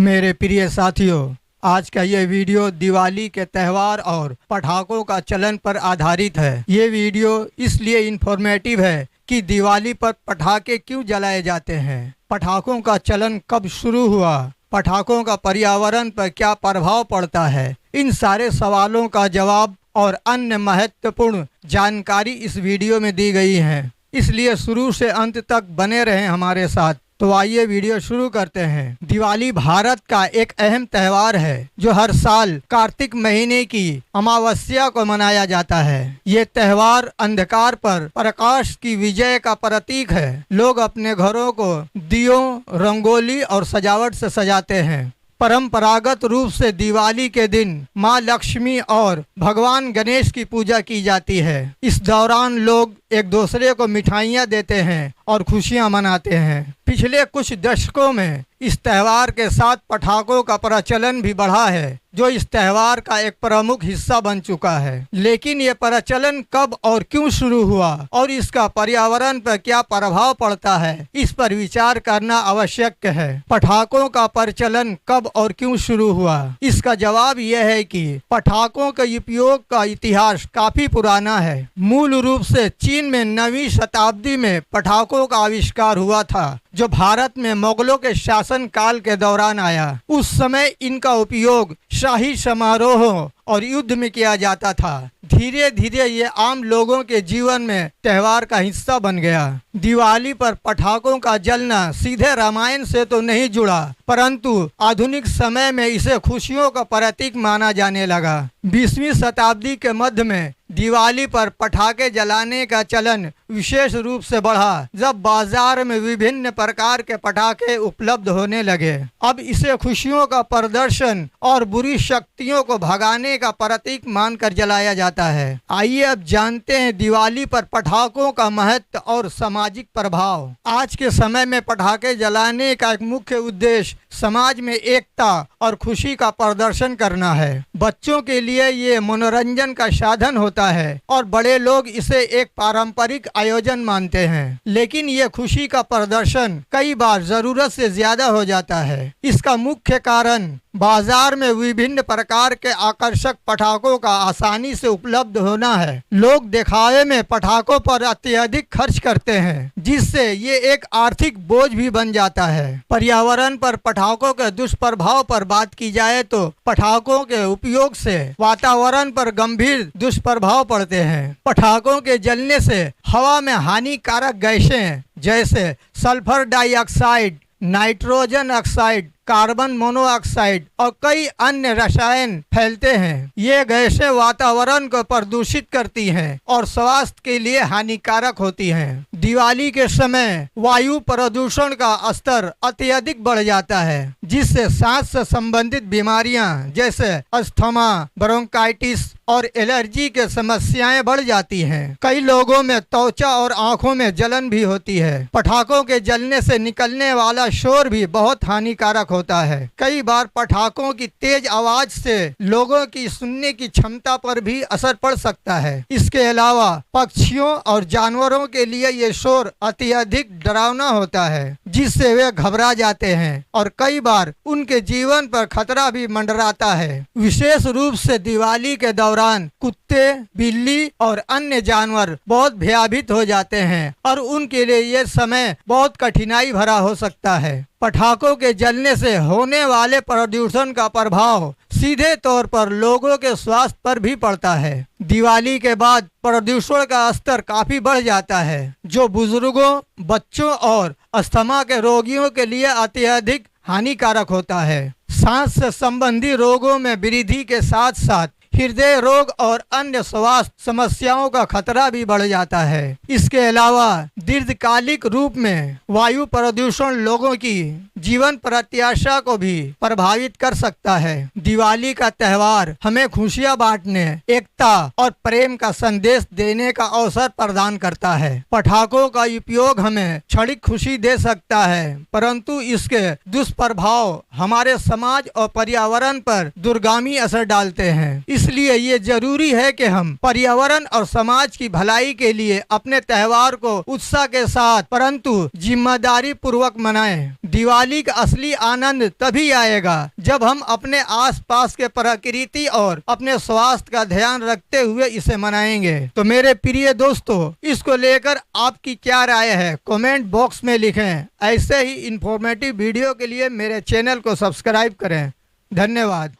मेरे प्रिय साथियों, आज का ये वीडियो दिवाली के त्यौहार और पटाखों का चलन पर आधारित है। ये वीडियो इसलिए इंफॉर्मेटिव है कि दिवाली पर पटाखे क्यों जलाए जाते हैं, पटाखों का चलन कब शुरू हुआ, पटाखों का पर्यावरण पर क्या प्रभाव पड़ता है, इन सारे सवालों का जवाब और अन्य महत्वपूर्ण जानकारी इस वीडियो में दी गई है। इसलिए शुरू से अंत तक बने रहें हमारे साथ। तो आइए वीडियो शुरू करते हैं। दिवाली भारत का एक अहम त्यौहार है जो हर साल कार्तिक महीने की अमावस्या को मनाया जाता है। ये त्यौहार अंधकार पर प्रकाश की विजय का प्रतीक है। लोग अपने घरों को दियों, रंगोली और सजावट से सजाते हैं। परंपरागत रूप से दिवाली के दिन माँ लक्ष्मी और भगवान गणेश की पूजा की जाती है। इस दौरान लोग एक दूसरे को मिठाइयाँ देते हैं और खुशियाँ मनाते हैं। पिछले कुछ दशकों में इस त्यौहार के साथ पटाखों का प्रचलन भी बढ़ा है, जो इस त्यौहार का एक प्रमुख हिस्सा बन चुका है। लेकिन ये प्रचलन कब और क्यों शुरू हुआ और इसका पर्यावरण पर क्या प्रभाव पड़ता है, इस पर विचार करना आवश्यक है। पटाखों का प्रचलन कब और क्यों शुरू हुआ, इसका जवाब यह है कि पटाखों के उपयोग का इतिहास काफी पुराना है। मूल रूप से चीन में 9वीं शताब्दी में पटाखों का आविष्कार हुआ था, जो भारत में मुगलों के शासन काल के दौरान आया। उस समय इनका उपयोग शाही समारोहों और युद्ध में किया जाता था। धीरे धीरे ये आम लोगों के जीवन में त्यौहार का हिस्सा बन गया। दिवाली पर पटाखों का जलना सीधे रामायण से तो नहीं जुड़ा, परंतु आधुनिक समय में इसे खुशियों का प्रतीक माना जाने लगा। 20वीं शताब्दी के मध्य में दिवाली पर पटाखे जलाने का चलन विशेष रूप से बढ़ा, जब बाजार में विभिन्न प्रकार के पटाखे उपलब्ध होने लगे। अब इसे खुशियों का प्रदर्शन और बुरी शक्तियों को भगाने का प्रतीक मानकर जलाया जाता है। आइए अब जानते हैं दिवाली पर पटाखों का महत्व और सामाजिक प्रभाव। आज के समय में पटाखे जलाने का एक मुख्य उद्देश्य समाज में एकता और खुशी का प्रदर्शन करना है। बच्चों के लिए ये मनोरंजन का साधन होता है और बड़े लोग इसे एक पारंपरिक आयोजन मानते हैं। लेकिन ये खुशी का प्रदर्शन कई बार जरूरत से ज्यादा हो जाता है। इसका मुख्य कारण बाजार में विभिन्न प्रकार के आकर्षक पटाखों का आसानी से उपलब्ध होना है। लोग दिखावे में पटाखों पर अत्यधिक खर्च करते हैं, जिससे ये एक आर्थिक बोझ भी बन जाता है। पर्यावरण पर पटाखों के दुष्प्रभाव पर बात की जाए तो पटाखों के उपयोग से वातावरण पर गंभीर दुष्प्रभाव पड़ते हैं। पटाखों के जलने से हवा में हानिकारक गैसें जैसे sulphur dioxide, nitrogen oxide, carbon monoxide और कई अन्य रसायन फैलते हैं। ये गैसें वातावरण को प्रदूषित करती हैं और स्वास्थ्य के लिए हानिकारक होती हैं। दिवाली के समय वायु प्रदूषण का स्तर अत्यधिक बढ़ जाता है, जिससे सांस से संबंधित बीमारियां जैसे अस्थमा, ब्रोंकाइटिस और एलर्जी के समस्याएं बढ़ जाती हैं। कई लोगों में त्वचा और आंखों में जलन भी होती है। पटाखों के जलने से निकलने वाला शोर भी बहुत हानिकारक होता है। कई बार पटाखों की तेज आवाज से लोगों की सुनने की क्षमता पर भी असर पड़ सकता है। इसके अलावा पक्षियों और जानवरों के लिए ये शोर अत्यधिक डरावना होता है, जिससे वे घबरा जाते हैं और कई बार उनके जीवन पर खतरा भी मंडराता है। विशेष रूप से दिवाली के दौरान कुत्ते, बिल्ली और अन्य जानवर बहुत भयभीत हो जाते हैं और उनके लिए ये समय बहुत कठिनाई भरा हो सकता है। पटाखों के जलने से होने वाले प्रदूषण का प्रभाव सीधे तौर पर लोगों के स्वास्थ्य पर भी पड़ता है। दिवाली के बाद प्रदूषण का स्तर काफी बढ़ जाता है, जो बुजुर्गों, बच्चों और अस्थमा के रोगियों के लिए अत्यधिक हानिकारक होता है। सांस से संबंधी रोगों में वृद्धि के साथ साथ हृदय रोग और अन्य स्वास्थ्य समस्याओं का खतरा भी बढ़ जाता है। इसके अलावा दीर्घकालिक रूप में वायु प्रदूषण लोगों की जीवन प्रत्याशा को भी प्रभावित कर सकता है। दिवाली का त्यौहार हमें खुशियां बांटने, एकता और प्रेम का संदेश देने का अवसर प्रदान करता है। पटाखों का उपयोग हमें क्षणिक खुशी दे सकता है, परंतु इसके दुष्प्रभाव हमारे समाज और पर्यावरण पर दूरगामी असर डालते हैं। इसलिए ये जरूरी है कि हम पर्यावरण और समाज की भलाई के लिए अपने त्योहार को उत्साह के साथ परंतु जिम्मेदारी पूर्वक मनाएं। दिवाली का असली आनंद तभी आएगा जब हम अपने आसपास के प्रकृति और अपने स्वास्थ्य का ध्यान रखते हुए इसे मनाएंगे। तो मेरे प्रिय दोस्तों, इसको लेकर आपकी क्या राय है कमेंट बॉक्स में लिखें। ऐसे ही इंफॉर्मेटिव वीडियो के लिए मेरे चैनल को सब्सक्राइब करें। धन्यवाद।